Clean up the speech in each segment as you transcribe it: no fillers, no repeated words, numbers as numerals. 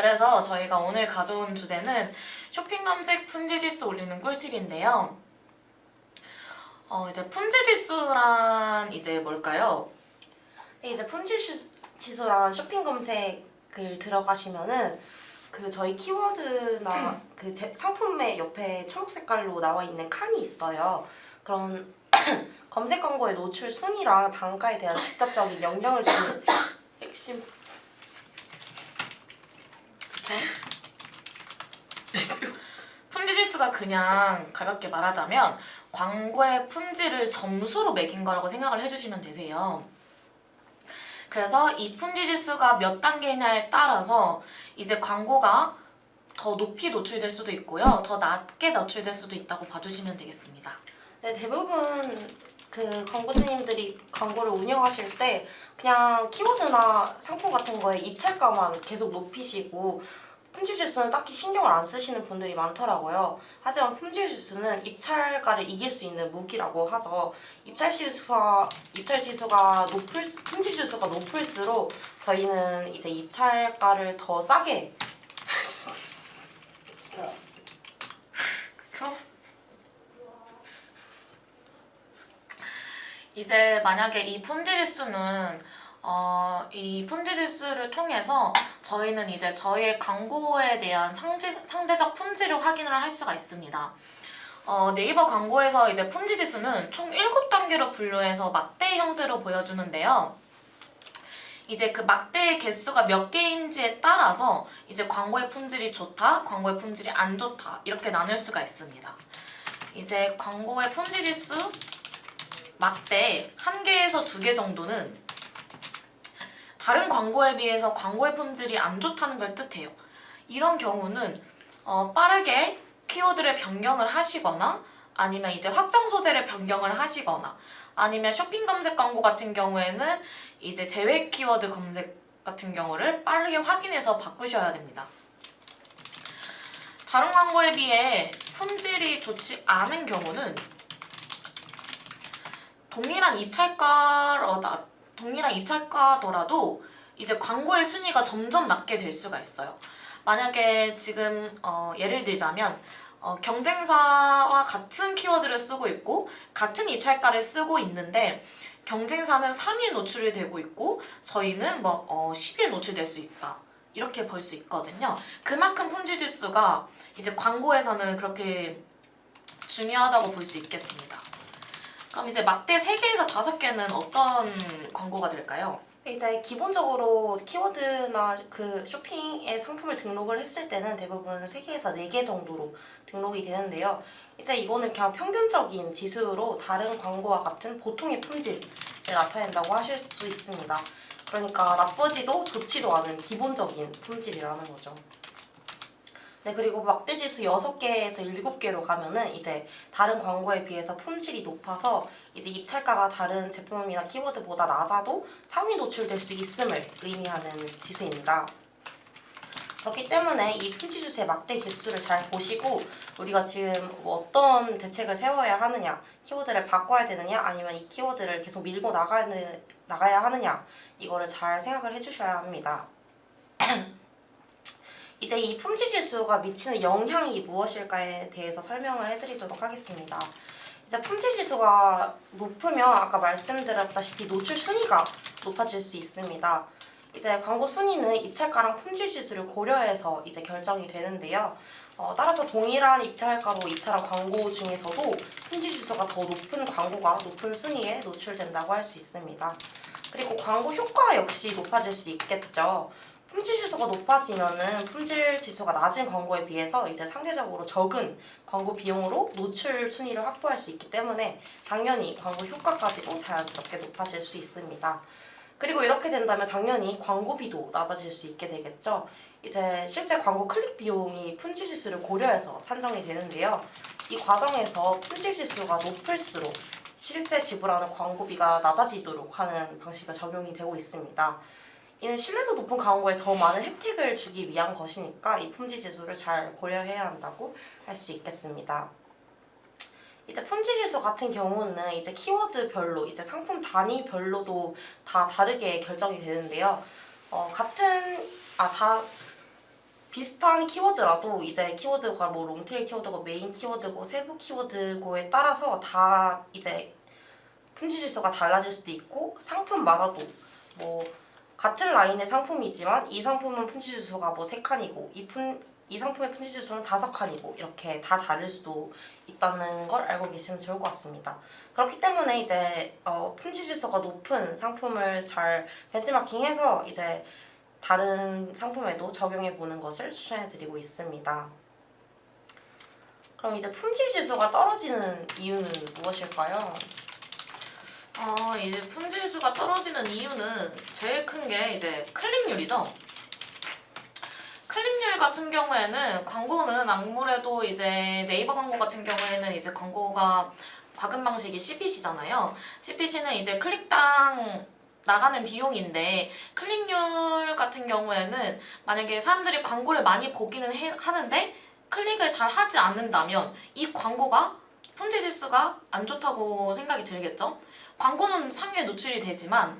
그래서 저희가 오늘 가져온 주제는 쇼핑 검색 품질지수 올리는 꿀팁인데요. 이제 품질지수란 이제 뭘까요? 이제 품질지수랑 쇼핑 검색을 들어가시면은 저희 키워드나 상품의 옆에 초록 색깔로 나와 있는 칸이 있어요. 그런 검색 광고의 노출 순위랑 단가에 대한 직접적인 영향을 주는 핵심. 품질지수가 그냥 가볍게 말하자면 광고의 품질을 점수로 매긴 거라고 생각을 해주시면 되세요. 그래서 이 품질지수가 몇 단계냐에 따라서 이제 광고가 더 높이 노출될 수도 있고요. 더 낮게 노출될 수도 있다고 봐주시면 되겠습니다. 네, 대부분 광고주님들이 광고를 운영하실 때 그냥 키워드나 상품 같은 거에 입찰가만 계속 높이시고 품질지수는 딱히 신경을 안 쓰시는 분들이 많더라고요. 하지만 품질지수는 입찰가를 이길 수 있는 무기라고 하죠. 품질지수가 높을수록 저희는 이제 입찰가를 더 싸게 그렇죠? 이제 만약에 이 품질지수는 이 품질지수를 통해서 저희는 이제 저희의 광고에 대한 상대적 품질을 확인을 할 수가 있습니다. 네이버 광고에서 이제 품질지수는 총 7단계로 분류해서 막대 형태로 보여주는데요. 이제 그 막대의 개수가 몇 개인지에 따라서 이제 광고의 품질이 좋다, 광고의 품질이 안 좋다 이렇게 나눌 수가 있습니다. 이제 광고의 품질지수 막대 1개에서 2개 정도는 다른 광고에 비해서 광고의 품질이 안 좋다는 걸 뜻해요. 이런 경우는 빠르게 키워드를 변경을 하시거나 아니면 이제 확장 소재를 변경을 하시거나 아니면 쇼핑 검색 광고 같은 경우에는 이제 제외 키워드 검색 같은 경우를 빠르게 확인해서 바꾸셔야 됩니다. 다른 광고에 비해 품질이 좋지 않은 경우는 동일한 입찰가더라도 이제 광고의 순위가 점점 낮게 될 수가 있어요. 만약에 지금 예를 들자면 경쟁사와 같은 키워드를 쓰고 있고 같은 입찰가를 쓰고 있는데 경쟁사는 3위에 노출이 되고 있고 저희는 10위에 노출될 수 있다. 이렇게 볼 수 있거든요. 그만큼 품질지수가 이제 광고에서는 그렇게 중요하다고 볼 수 있겠습니다. 그럼 이제 막대 3개에서 5개는 어떤 광고가 될까요? 이제 기본적으로 키워드나 쇼핑의 상품을 등록을 했을 때는 대부분 3개에서 4개 정도로 등록이 되는데요. 이제 이거는 그냥 평균적인 지수로 다른 광고와 같은 보통의 품질을 나타낸다고 하실 수 있습니다. 그러니까 나쁘지도 좋지도 않은 기본적인 품질이라는 거죠. 네, 그리고 막대지수 6개에서 7개로 가면은 이제 다른 광고에 비해서 품질이 높아서 이제 입찰가가 다른 제품이나 키워드보다 낮아도 상위 노출될 수 있음을 의미하는 지수입니다. 그렇기 때문에 이 품질지수의 막대 개수를 잘 보시고 우리가 지금 어떤 대책을 세워야 하느냐, 키워드를 바꿔야 되느냐, 아니면 이 키워드를 계속 밀고 나가야 하느냐 이거를 잘 생각을 해주셔야 합니다. 이제 이 품질지수가 미치는 영향이 무엇일까에 대해서 설명을 해드리도록 하겠습니다. 이제 품질지수가 높으면 아까 말씀드렸다시피 노출 순위가 높아질 수 있습니다. 이제 광고 순위는 입찰가랑 품질지수를 고려해서 이제 결정이 되는데요. 따라서 동일한 입찰가로 입찰한 광고 중에서도 품질지수가 더 높은 광고가 높은 순위에 노출된다고 할 수 있습니다. 그리고 광고 효과 역시 높아질 수 있겠죠. 품질지수가 높아지면은 품질지수가 낮은 광고에 비해서 이제 상대적으로 적은 광고 비용으로 노출 순위를 확보할 수 있기 때문에 당연히 광고 효과까지도 자연스럽게 높아질 수 있습니다. 그리고 이렇게 된다면 당연히 광고비도 낮아질 수 있게 되겠죠. 이제 실제 광고 클릭 비용이 품질지수를 고려해서 산정이 되는데요. 이 과정에서 품질지수가 높을수록 실제 지불하는 광고비가 낮아지도록 하는 방식이 적용이 되고 있습니다. 이는 신뢰도 높은 광고에 더 많은 혜택을 주기 위한 것이니까 이 품질지수를 잘 고려해야 한다고 할 수 있겠습니다. 이제 품질지수 같은 경우는 이제 키워드별로, 이제 상품 단위별로도 다 다르게 결정이 되는데요. 비슷한 키워드라도 이제 키워드가 뭐 롱테일 키워드고 메인 키워드고 세부 키워드고에 따라서 다 이제 품질 지수가 달라질 수도 있고 상품마다도 뭐 같은 라인의 상품이지만 이 상품은 품질 지수가 뭐 3칸이고 이 상품의 품질 지수는 5칸이고 이렇게 다 다를 수도 있다는 걸 알고 계시면 좋을 것 같습니다. 그렇기 때문에 이제 품질 지수가 높은 상품을 잘 벤치마킹해서 이제 다른 상품에도 적용해 보는 것을 추천해 드리고 있습니다. 그럼 이제 품질 지수가 떨어지는 이유는 무엇일까요? 이제 품질수가 떨어지는 이유는 제일 큰 게 이제 클릭률이죠. 클릭률 같은 경우에는 광고는 아무래도 이제 네이버 광고 같은 경우에는 이제 광고가 과금 방식이 CPC잖아요. CPC는 이제 클릭당 나가는 비용인데 클릭률 같은 경우에는 만약에 사람들이 광고를 많이 보기는 하는데 클릭을 잘 하지 않는다면 이 광고가 품질 지수가 안 좋다고 생각이 들겠죠. 광고는 상위에 노출이 되지만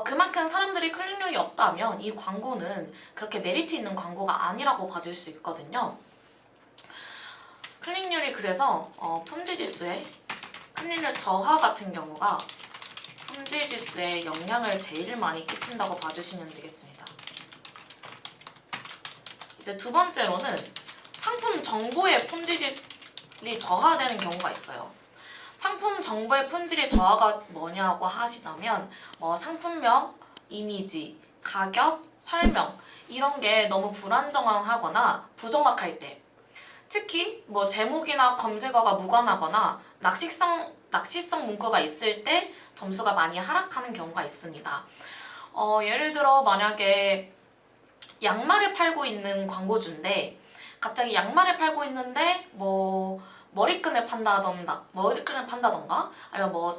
그만큼 사람들이 클릭률이 없다면 이 광고는 그렇게 메리트 있는 광고가 아니라고 봐줄 수 있거든요. 클릭률이 그래서 품질 지수의 클릭률 저하 같은 경우가 품질 지수에 영향을 제일 많이 끼친다고 봐주시면 되겠습니다. 이제 두 번째로는 상품 정보의 품질 지수이 저하되는 경우가 있어요. 상품 정보의 품질이 저하가 뭐냐고 하시다면 상품명, 이미지, 가격, 설명 이런 게 너무 불안정하거나 부정확할 때 특히 제목이나 검색어가 무관하거나 낚시성 문구가 있을 때 점수가 많이 하락하는 경우가 있습니다. 예를 들어 만약에 양말을 팔고 있는 광고주인데 갑자기 양말을 팔고 있는데 머리끈을 판다던가 아니면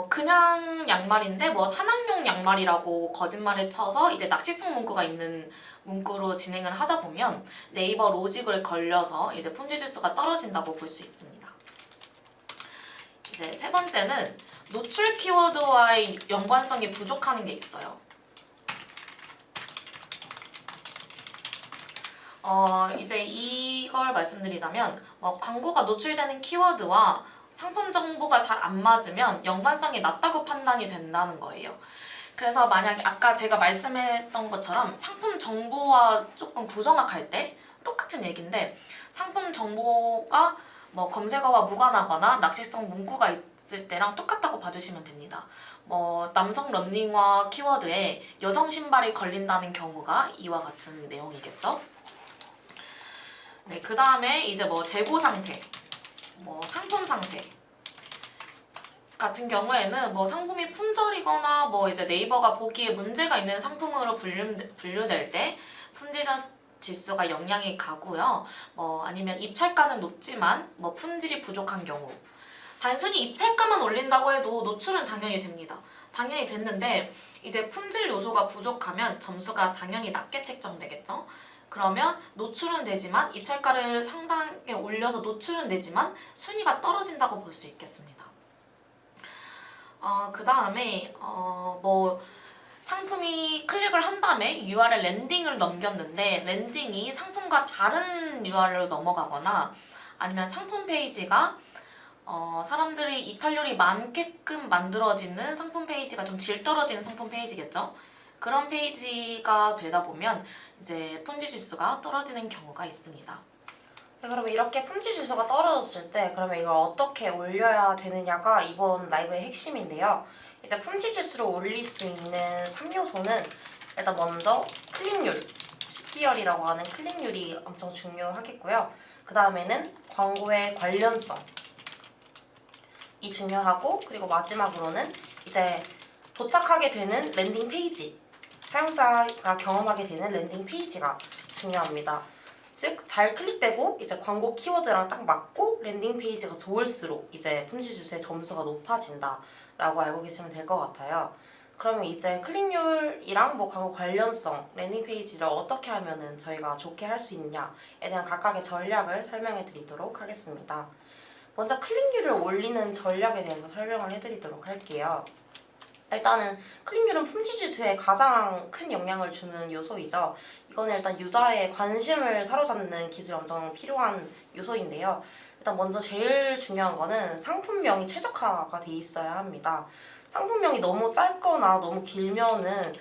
그냥 양말인데 산악용 양말이라고 거짓말을 쳐서 이제 낚시성 문구가 있는 문구로 진행을 하다 보면 네이버 로직을 걸려서 이제 품질 지수가 떨어진다고 볼 수 있습니다. 이제 세 번째는 노출 키워드와의 연관성이 부족하는 게 있어요. 이제 이걸 말씀드리자면 광고가 노출되는 키워드와 상품 정보가 잘 안 맞으면 연관성이 낮다고 판단이 된다는 거예요. 그래서 만약에 아까 제가 말씀했던 것처럼 상품 정보와 조금 부정확할 때 똑같은 얘기인데 상품 정보가 검색어와 무관하거나 낚시성 문구가 있을 때랑 똑같다고 봐주시면 됩니다. 남성 런닝화 키워드에 여성 신발이 걸린다는 경우가 이와 같은 내용이겠죠. 네, 그 다음에 이제 재고 상태, 상품 상태 같은 경우에는 상품이 품절이거나 이제 네이버가 보기에 문제가 있는 상품으로 분류될 때 품질 지수가 영향이 가고요. 아니면 입찰가는 높지만 품질이 부족한 경우. 단순히 입찰가만 올린다고 해도 노출은 당연히 됩니다. 당연히 됐는데 이제 품질 요소가 부족하면 점수가 당연히 낮게 책정되겠죠. 그러면 노출은 되지만 입찰가를 상당히 올려서 노출은 되지만 순위가 떨어진다고 볼 수 있겠습니다. 그 다음에 상품이 클릭을 한 다음에 URL 랜딩을 넘겼는데 랜딩이 상품과 다른 URL로 넘어가거나 아니면 상품 페이지가 사람들이 이탈률이 많게끔 만들어지는 상품 페이지가 좀 질 떨어지는 상품 페이지겠죠. 그런 페이지가 되다 보면 이제 품질 지수가 떨어지는 경우가 있습니다. 네, 그러면 이렇게 품질 지수가 떨어졌을 때 그러면 이걸 어떻게 올려야 되느냐가 이번 라이브의 핵심인데요. 이제 품질 지수를 올릴 수 있는 3요소는 일단 먼저 클릭률, CTR이라고 하는 클릭률이 엄청 중요하겠고요. 그 다음에는 광고의 관련성이 중요하고 그리고 마지막으로는 이제 도착하게 되는 랜딩 페이지, 사용자가 경험하게 되는 랜딩 페이지가 중요합니다. 즉, 잘 클릭되고 이제 광고 키워드랑 딱 맞고 랜딩 페이지가 좋을수록 이제 품질 지수의 점수가 높아진다라고 알고 계시면 될 것 같아요. 그러면 이제 클릭률이랑 광고 관련성, 랜딩 페이지를 어떻게 하면은 저희가 좋게 할 수 있냐에 대한 각각의 전략을 설명해 드리도록 하겠습니다. 먼저 클릭률을 올리는 전략에 대해서 설명을 해드리도록 할게요. 일단은 클릭률은 품질 지수에 가장 큰 영향을 주는 요소이죠. 이거는 일단 유저의 관심을 사로잡는 기술이 엄청 필요한 요소인데요. 일단 먼저 제일 중요한 거는 상품명이 최적화가 돼 있어야 합니다. 상품명이 너무 짧거나 너무 길면은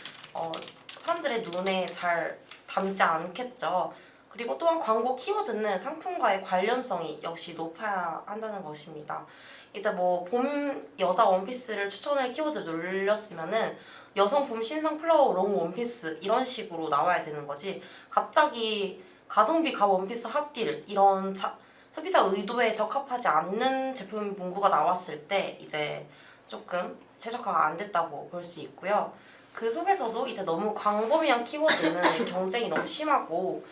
사람들의 눈에 잘 담지 않겠죠. 그리고 또한 광고 키워드는 상품과의 관련성이 역시 높아야 한다는 것입니다. 이제 뭐 봄 여자 원피스를 추천을 키워드 눌렸으면은 여성 봄 신상 플라워 롱 원피스 이런 식으로 나와야 되는 거지. 갑자기 가성비 가 원피스 핫딜 이런 소비자 의도에 적합하지 않는 제품 문구가 나왔을 때 이제 조금 최적화가 안 됐다고 볼 수 있고요. 그 속에서도 이제 너무 광범위한 키워드는 경쟁이 너무 심하고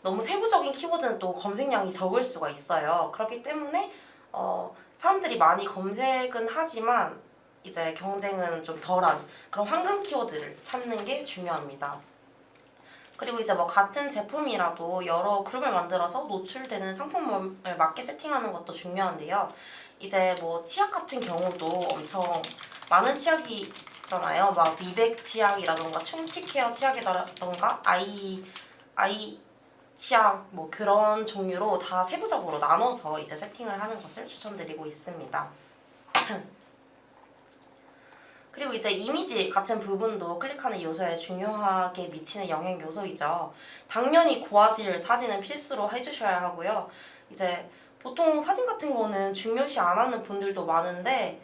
너무 세부적인 키워드는 또 검색량이 적을 수가 있어요. 그렇기 때문에 사람들이 많이 검색은 하지만 이제 경쟁은 좀 덜한 그런 황금 키워드를 찾는 게 중요합니다. 그리고 이제 뭐 같은 제품이라도 여러 그룹을 만들어서 노출되는 상품을 맞게 세팅하는 것도 중요한데요. 이제 뭐 치약 같은 경우도 엄청 많은 치약이 있잖아요. 막 미백 치약이라던가 충치 케어 치약이라던가 아이 치약 뭐 그런 종류로 다 세부적으로 나눠서 이제 세팅을 하는 것을 추천드리고 있습니다. 그리고 이제 이미지 같은 부분도 클릭하는 요소에 중요하게 미치는 영향 요소이죠. 당연히 고화질 사진은 필수로 해주셔야 하고요. 이제 보통 사진 같은 거는 중요시 안 하는 분들도 많은데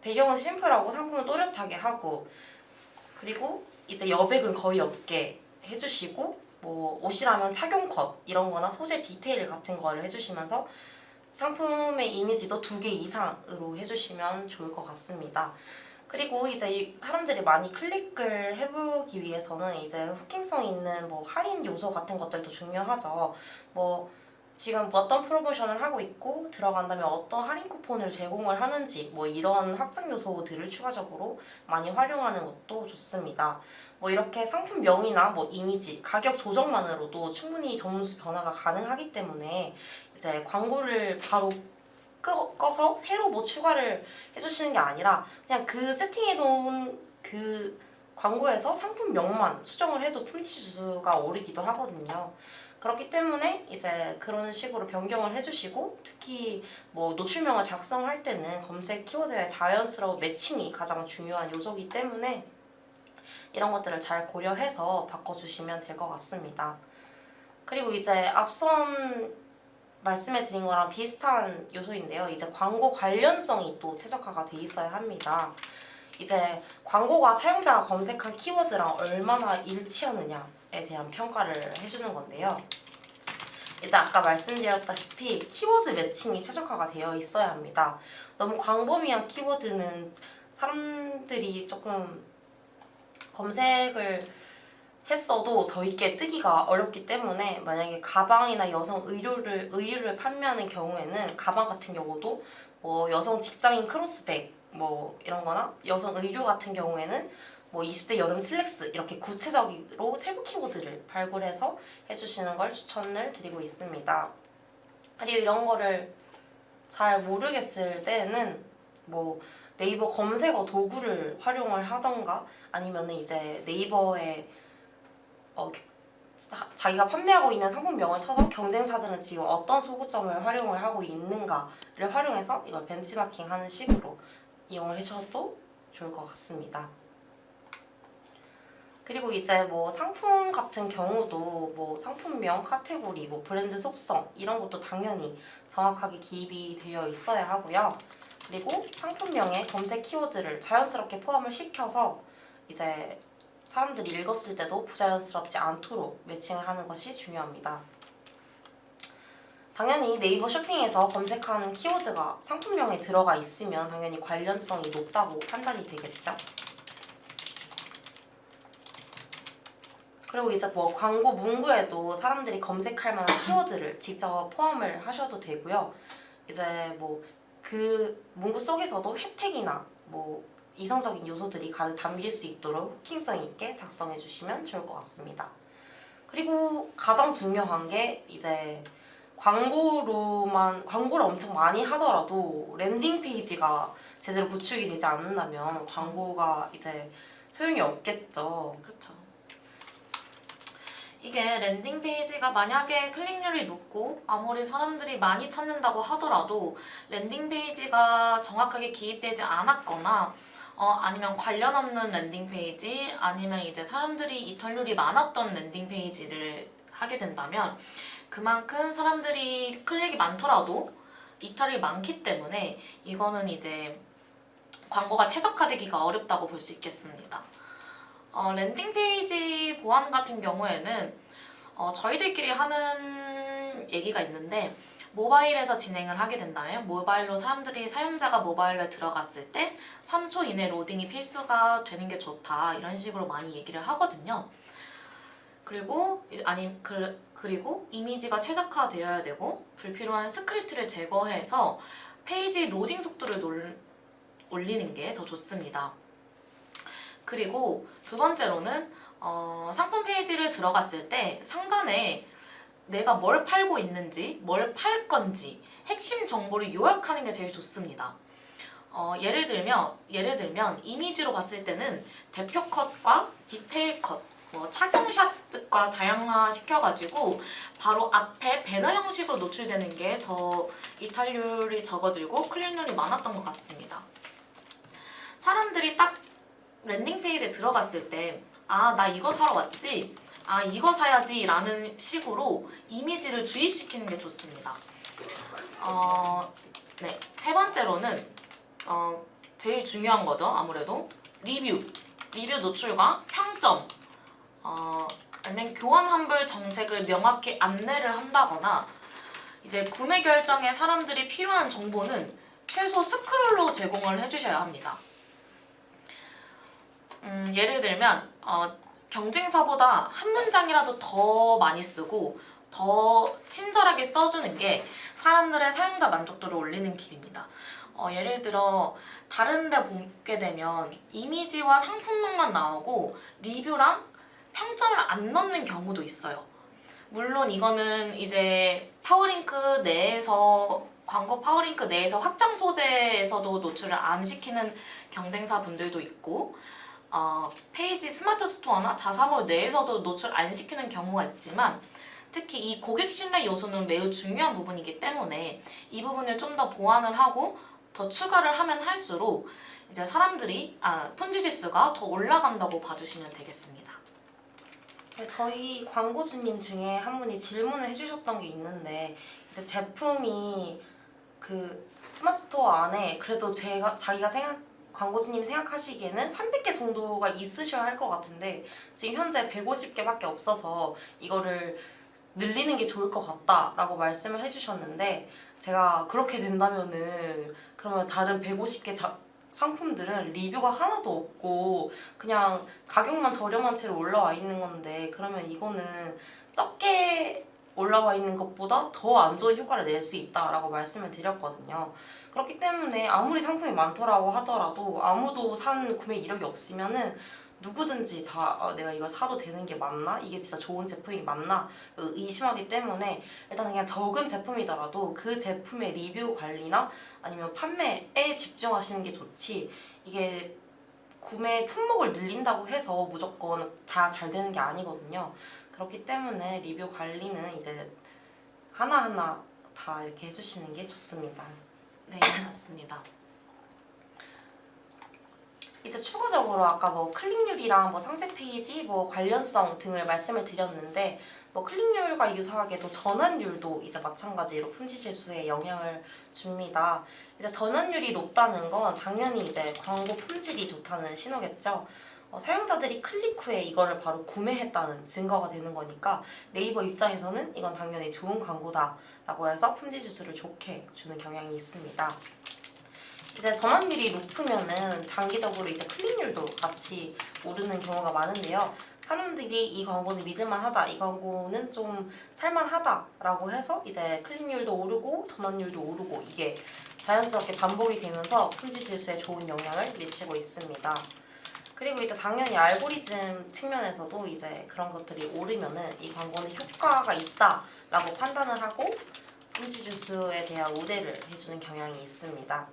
배경은 심플하고 상품은 또렷하게 하고 그리고 이제 여백은 거의 없게 해주시고 뭐 옷이라면 착용 컷 이런 거나 소재 디테일 같은 거를 해주시면서 상품의 이미지도 2개 이상으로 해주시면 좋을 것 같습니다. 그리고 이제 사람들이 많이 클릭을 해보기 위해서는 이제 후킹성 있는 뭐 할인 요소 같은 것들도 중요하죠. 뭐 지금 어떤 프로모션을 하고 있고 들어간다면 어떤 할인 쿠폰을 제공을 하는지 뭐 이런 확장 요소들을 추가적으로 많이 활용하는 것도 좋습니다. 뭐 이렇게 상품명이나 뭐 이미지, 가격 조정만으로도 충분히 점수 변화가 가능하기 때문에 이제 광고를 바로 꺼서 새로 뭐 추가를 해주시는 게 아니라 그냥 그 세팅해놓은 그 광고에서 상품명만 수정을 해도 품질 지수가 오르기도 하거든요. 그렇기 때문에 이제 그런 식으로 변경을 해주시고 특히 뭐 노출명을 작성할 때는 검색 키워드의 자연스러운 매칭이 가장 중요한 요소이기 때문에 이런 것들을 잘 고려해서 바꿔주시면 될 것 같습니다. 그리고 이제 앞선 말씀해드린 거랑 비슷한 요소인데요. 이제 광고 관련성이 또 최적화가 돼 있어야 합니다. 이제 광고가 사용자가 검색한 키워드랑 얼마나 일치하느냐에 대한 평가를 해주는 건데요. 이제 아까 말씀드렸다시피 키워드 매칭이 최적화가 되어 있어야 합니다. 너무 광범위한 키워드는 사람들이 조금 검색을 했어도 저희께 뜨기가 어렵기 때문에 만약에 가방이나 여성 의류를 판매하는 경우에는 가방 같은 경우도 뭐 여성 직장인 크로스백 뭐 이런 거나 여성 의류 같은 경우에는 뭐 20대 여름 슬랙스 이렇게 구체적으로 세부 키워드를 발굴해서 해주시는 걸 추천을 드리고 있습니다. 그리고 이런 거를 잘 모르겠을 때는 뭐 네이버 검색어 도구를 활용을 하던가 아니면은 이제 네이버에 자기가 판매하고 있는 상품명을 쳐서 경쟁사들은 지금 어떤 소구점을 활용을 하고 있는가를 활용해서 이걸 벤치마킹하는 식으로 이용을 하셔도 좋을 것 같습니다. 그리고 이제 뭐 상품 같은 경우도 뭐 상품명, 카테고리, 뭐 브랜드 속성 이런 것도 당연히 정확하게 기입이 되어 있어야 하고요. 그리고 상품명에 검색 키워드를 자연스럽게 포함을 시켜서 이제 사람들이 읽었을 때도 부자연스럽지 않도록 매칭을 하는 것이 중요합니다. 당연히 네이버 쇼핑에서 검색하는 키워드가 상품명에 들어가 있으면 당연히 관련성이 높다고 판단이 되겠죠. 그리고 이제 뭐 광고 문구에도 사람들이 검색할 만한 키워드를 직접 포함을 하셔도 되고요. 이제 뭐 그 문구 속에서도 혜택이나 뭐 이성적인 요소들이 가득 담길 수 있도록 후킹성 있게 작성해 주시면 좋을 것 같습니다. 그리고 가장 중요한 게 이제 광고를 엄청 많이 하더라도 랜딩 페이지가 제대로 구축이 되지 않는다면 광고가 이제 소용이 없겠죠. 그렇죠. 이게 랜딩 페이지가 만약에 클릭률이 높고 아무리 사람들이 많이 찾는다고 하더라도 랜딩 페이지가 정확하게 기입되지 않았거나 아니면 관련 없는 랜딩 페이지 아니면 이제 사람들이 이탈률이 많았던 랜딩 페이지를 하게 된다면 그만큼 사람들이 클릭이 많더라도 이탈이 많기 때문에 이거는 이제 광고가 최적화되기가 어렵다고 볼 수 있겠습니다. 랜딩 페이지 보안 같은 경우에는 저희들끼리 하는 얘기가 있는데 모바일에서 진행을 하게 된다면 모바일로 사람들이 사용자가 모바일에 들어갔을 때 3초 이내 로딩이 필수가 되는 게 좋다 이런 식으로 많이 얘기를 하거든요. 그리고 그리고 이미지가 최적화되어야 되고 불필요한 스크립트를 제거해서 페이지 로딩 속도를 올리는 게 더 좋습니다. 그리고 두 번째로는 상품 페이지를 들어갔을 때 상단에 내가 뭘 팔고 있는지, 뭘 팔 건지 핵심 정보를 요약하는 게 제일 좋습니다. 예를 들면 이미지로 봤을 때는 대표 컷과 디테일 컷, 착용샷과 다양화 시켜가지고 바로 앞에 배너 형식으로 노출되는 게 더 이탈률이 적어들고 클릭률이 많았던 것 같습니다. 사람들이 딱 랜딩 페이지에 들어갔을 때 나 이거 사러 왔지? 이거 사야지 라는 식으로 이미지를 주입시키는 게 좋습니다. 네, 세 번째로는 제일 중요한 거죠. 아무래도 리뷰 노출과 평점 아니면 교환 환불 정책을 명확히 안내를 한다거나 이제 구매 결정에 사람들이 필요한 정보는 최소 스크롤로 제공을 해주셔야 합니다. 예를 들면 경쟁사보다 한 문장이라도 더 많이 쓰고 더 친절하게 써주는 게 사람들의 사용자 만족도를 올리는 길입니다. 예를 들어 다른 데 보게 되면 이미지와 상품명만 나오고 리뷰랑 평점을 안 넣는 경우도 있어요. 물론 이거는 이제 파워링크 내에서 광고 파워링크 내에서 확장 소재에서도 노출을 안 시키는 경쟁사 분들도 있고 페이지 스마트 스토어나 자사몰 내에서도 노출 안 시키는 경우가 있지만 특히 이 고객 신뢰 요소는 매우 중요한 부분이기 때문에 이 부분을 좀 더 보완을 하고 더 추가를 하면 할수록 이제 사람들이 품질 지수가 더 올라간다고 봐주시면 되겠습니다. 네, 저희 광고주님 중에 한 분이 질문을 해주셨던 게 있는데 이제 제품이 그 스마트 스토어 안에 그래도 자기가 광고주님이 생각하시기에는 300개 정도가 있으셔야 할 것 같은데 지금 현재 150개밖에 없어서 이거를 늘리는 게 좋을 것 같다라고 말씀을 해주셨는데 제가 그렇게 된다면은 그러면 다른 150개 상품들은 리뷰가 하나도 없고 그냥 가격만 저렴한 채로 올라와 있는 건데 그러면 이거는 적게 올라와 있는 것보다 더 안 좋은 효과를 낼 수 있다라고 말씀을 드렸거든요. 그렇기 때문에 아무리 상품이 많더라고 하더라도 아무도 산 구매 이력이 없으면은 누구든지 다 내가 이걸 사도 되는 게 맞나? 이게 진짜 좋은 제품이 맞나? 의심하기 때문에 일단 그냥 적은 제품이더라도 그 제품의 리뷰 관리나 아니면 판매에 집중하시는 게 좋지 이게 구매 품목을 늘린다고 해서 무조건 다 잘 되는 게 아니거든요. 그렇기 때문에 리뷰 관리는 이제 하나하나 다 이렇게 해주시는 게 좋습니다. 네, 맞습니다. 이제 추가적으로 아까 클릭률이랑 상세 페이지 관련성 등을 말씀을 드렸는데 클릭률과 유사하게도 전환율도 이제 마찬가지로 품질 지수에 영향을 줍니다. 이제 전환율이 높다는 건 당연히 이제 광고 품질이 좋다는 신호겠죠. 사용자들이 클릭 후에 이거를 바로 구매했다는 증거가 되는 거니까 네이버 입장에서는 이건 당연히 좋은 광고다라고 해서 품질 지수를 좋게 주는 경향이 있습니다. 이제 전환율이 높으면은 장기적으로 이제 클릭률도 같이 오르는 경우가 많은데요. 사람들이 이 광고는 믿을만하다, 이 광고는 좀 살만하다라고 해서 이제 클릭률도 오르고 전환율도 오르고 이게 자연스럽게 반복이 되면서 품질 지수에 좋은 영향을 미치고 있습니다. 그리고 이제 당연히 알고리즘 측면에서도 이제 그런 것들이 오르면은 이 광고는 효과가 있다라고 판단을 하고 품질 지수에 대한 우대를 해주는 경향이 있습니다.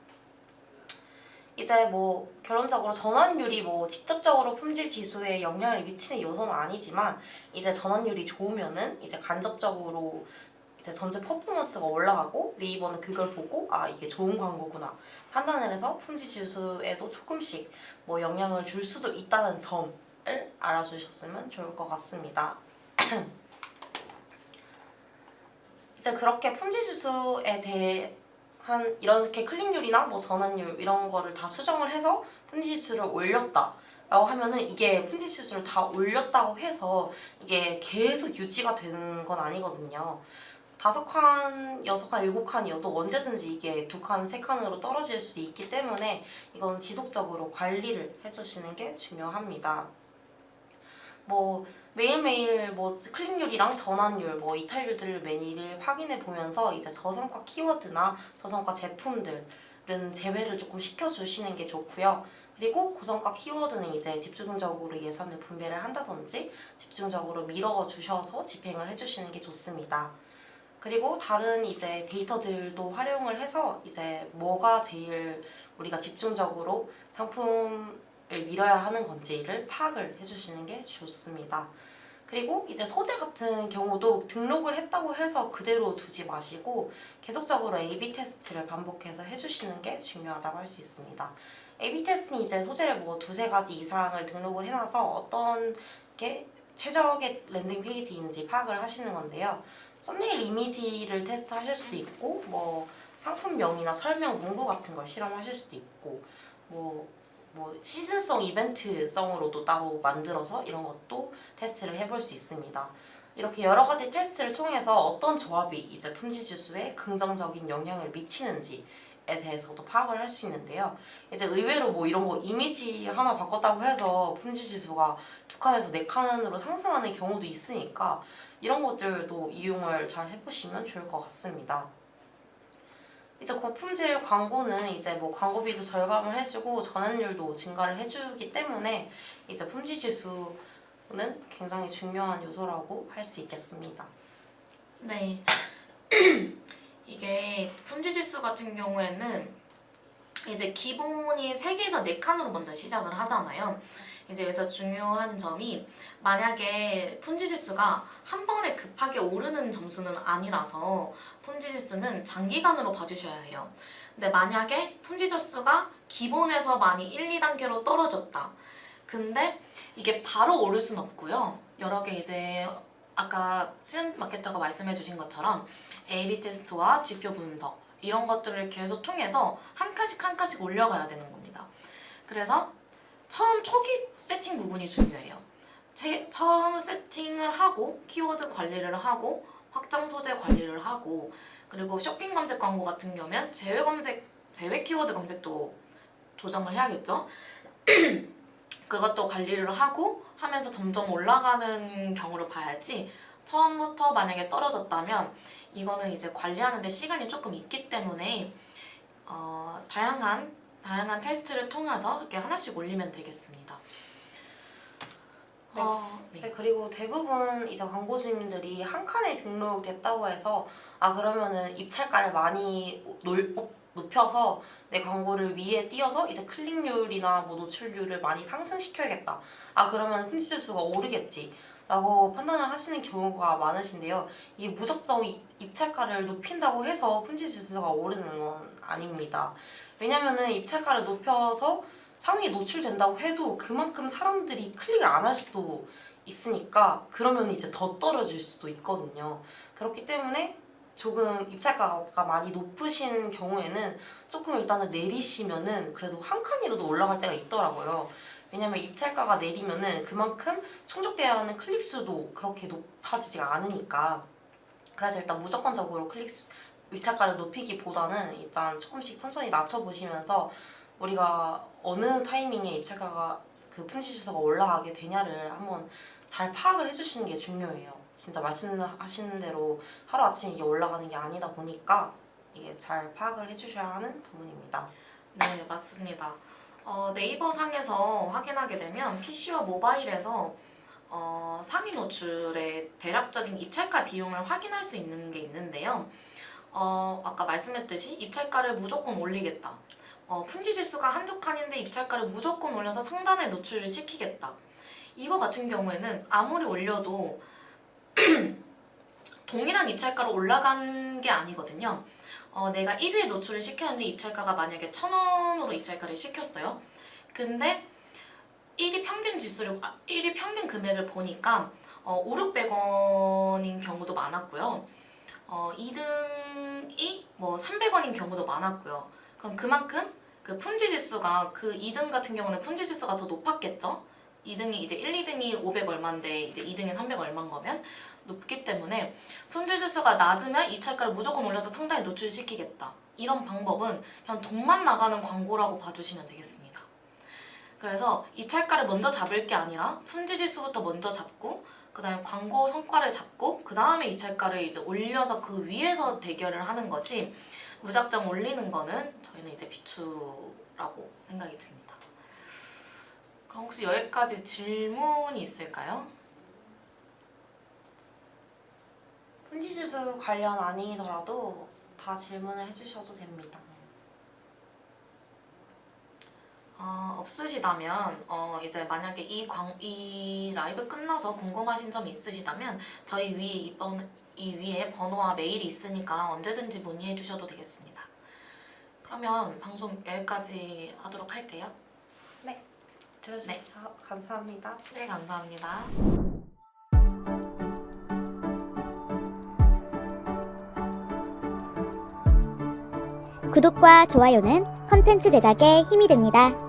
이제 뭐 결론적으로 전환율이 뭐 직접적으로 품질 지수에 영향을 미치는 요소는 아니지만 이제 전환율이 좋으면은 이제 간접적으로 이제 전체 퍼포먼스가 올라가고 네이버는 그걸 보고 아 이게 좋은 광고구나 판단을 해서 품질 지수에도 조금씩 뭐 영향을 줄 수도 있다는 점을 알아주셨으면 좋을 것 같습니다. 이제 그렇게 품질 지수에 대한 이렇게 클릭률이나 뭐 전환율 이런 거를 다 수정을 해서 품질 지수를 올렸다라고 하면은 이게 품질 지수를 다 올렸다고 해서 이게 계속 유지가 되는 건 아니거든요. 5칸, 6칸, 7칸이어도 언제든지 이게 2칸, 3칸으로 떨어질 수 있기 때문에 이건 지속적으로 관리를 해주시는 게 중요합니다. 뭐 매일매일 뭐 클릭률이랑 전환율, 뭐 이탈률들을 매일 확인해 보면서 이제 저성과 키워드나 저성과 제품들은 제외를 조금 시켜주시는 게 좋고요. 그리고 고성과 키워드는 이제 집중적으로 예산을 분배를 한다든지 집중적으로 밀어 주셔서 집행을 해주시는 게 좋습니다. 그리고 다른 이제 데이터들도 활용을 해서 이제 뭐가 제일 우리가 집중적으로 상품을 밀어야 하는 건지를 파악을 해주시는 게 좋습니다. 그리고 이제 소재 같은 경우도 등록을 했다고 해서 그대로 두지 마시고 계속적으로 A/B 테스트를 반복해서 해주시는 게 중요하다고 할 수 있습니다. A/B 테스트는 이제 소재를 뭐 2-3가지 이상을 등록을 해놔서 어떤 게 최적의 랜딩 페이지인지 파악을 하시는 건데요. 썸네일 이미지를 테스트하실 수도 있고 뭐 상품명이나 설명 문구 같은 걸 실험하실 수도 있고 뭐 시즌성 이벤트성으로도 따로 만들어서 이런 것도 테스트를 해볼 수 있습니다. 이렇게 여러 가지 테스트를 통해서 어떤 조합이 이제 품질 지수에 긍정적인 영향을 미치는지에 대해서도 파악을 할 수 있는데요. 이제 의외로 뭐 이런 거 이미지 하나 바꿨다고 해서 품질 지수가 2칸에서 4칸으로 상승하는 경우도 있으니까 이런 것들도 이용을 잘 해보시면 좋을 것 같습니다. 이제 고품질 광고는 이제 뭐 광고비도 절감을 해주고 전환율도 증가를 해주기 때문에 이제 품질 지수는 굉장히 중요한 요소라고 할 수 있겠습니다. 네. 이게 품질 지수 같은 경우에는 이제 기본이 3개에서 4칸으로 먼저 시작을 하잖아요. 이제 여기서 중요한 점이 만약에 품질 지수가 한 번에 급하게 오르는 점수는 아니라서 품질 지수는 장기간으로 봐주셔야 해요. 근데 만약에 품질 지수가 기본에서 많이 1, 2단계로 떨어졌다. 근데 이게 바로 오를 순 없고요. 여러 개 이제 아까 수연 마케터가 말씀해 주신 것처럼 A/B 테스트와 지표 분석 이런 것들을 계속 통해서 한 칸씩 올려가야 되는 겁니다. 그래서 처음 초기 세팅 부분이 중요해요. 처음 세팅을 하고 키워드 관리를 하고 확장 소재 관리를 하고 그리고 쇼핑 검색 광고 같은 경우면 제외 키워드 검색도 조정을 해야겠죠. 그것도 관리를 하고 하면서 점점 올라가는 경우를 봐야지 처음부터 만약에 떨어졌다면 이거는 이제 관리하는 데 시간이 조금 있기 때문에 다양한 테스트를 통해서 이렇게 하나씩 올리면 되겠습니다. 네, 그리고 대부분 이제 광고주님들이 한 칸에 등록됐다고 해서 아 그러면은 입찰가를 많이 높여서 내 광고를 위에 띄어서 이제 클릭률이나 뭐 노출률을 많이 상승시켜야겠다. 아 그러면 품질 지수가 오르겠지. 라고 판단을 하시는 경우가 많으신데요. 이게 무작정 입찰가를 높인다고 해서 품질 지수가 오르는 건 아닙니다. 왜냐면은 입찰가를 높여서 상위에 노출된다고 해도 그만큼 사람들이 클릭을 안 할 수도 있으니까 그러면 이제 더 떨어질 수도 있거든요. 그렇기 때문에 조금 입찰가가 많이 높으신 경우에는 조금 일단은 내리시면은 그래도 한 칸이라도 올라갈 때가 있더라고요. 왜냐면 입찰가가 내리면은 그만큼 충족돼야 하는 클릭수도 그렇게 높아지지가 않으니까. 그래서 일단 무조건적으로 입찰가를 높이기보다는 일단 조금씩 천천히 낮춰보시면서 우리가 어느 타이밍에 입찰가가 그 품질 지수가 올라가게 되냐를 한번 잘 파악을 해주시는 게 중요해요. 진짜 말씀하시는 대로 하루아침에 이게 올라가는 게 아니다 보니까 이게 잘 파악을 해주셔야 하는 부분입니다. 네, 맞습니다. 네이버 상에서 확인하게 되면 PC와 모바일에서 상위 노출의 대략적인 입찰가 비용을 확인할 수 있는 게 있는데요. 아까 말씀했듯이 입찰가를 무조건 올리겠다. 품질 지수가 한두 칸인데 입찰가를 무조건 올려서 상단에 노출을 시키겠다. 이거 같은 경우에는 아무리 올려도 동일한 입찰가로 올라간 게 아니거든요. 내가 1위에 노출을 시켰는데 입찰가가 만약에 1,000원으로 입찰가를 시켰어요. 근데 1위 평균 금액을 보니까 500~600원인 경우도 많았고요. 2등이 뭐 300원인 경우도 많았고요. 그럼 그만큼 그 품질 지수가 그 2등 같은 경우는 품질 지수가 더 높았겠죠? 2등이 이제 1, 2등이 500 얼마인데 이제 2등이 300 얼마인 거면 높기 때문에 품질 지수가 낮으면 입찰가를 무조건 올려서 상단에 노출시키겠다. 이런 방법은 그냥 돈만 나가는 광고라고 봐주시면 되겠습니다. 그래서 입찰가를 먼저 잡을 게 아니라 품질 지수부터 먼저 잡고 그 다음에 광고 성과를 잡고 그 다음에 입찰가를 이제 올려서 그 위에서 대결을 하는 거지 무작정 올리는 거는 저희는 이제 비추라고 생각이 듭니다. 그럼 혹시 여기까지 질문이 있을까요? 품질지수 관련 아니더라도 다 질문을 해주셔도 됩니다. 없으시다면 이제 만약에 이 라이브 끝나서 궁금하신 점이 있으시다면 저희 위에 이 위에 번호와 메일이 있으니까 언제든지 문의해 주셔도 되겠습니다. 그러면 방송 여기까지 하도록 할게요. 들어주셔서 감사합니다. 네, 감사합니다. 구독과 좋아요는 컨텐츠 제작에 힘이 됩니다.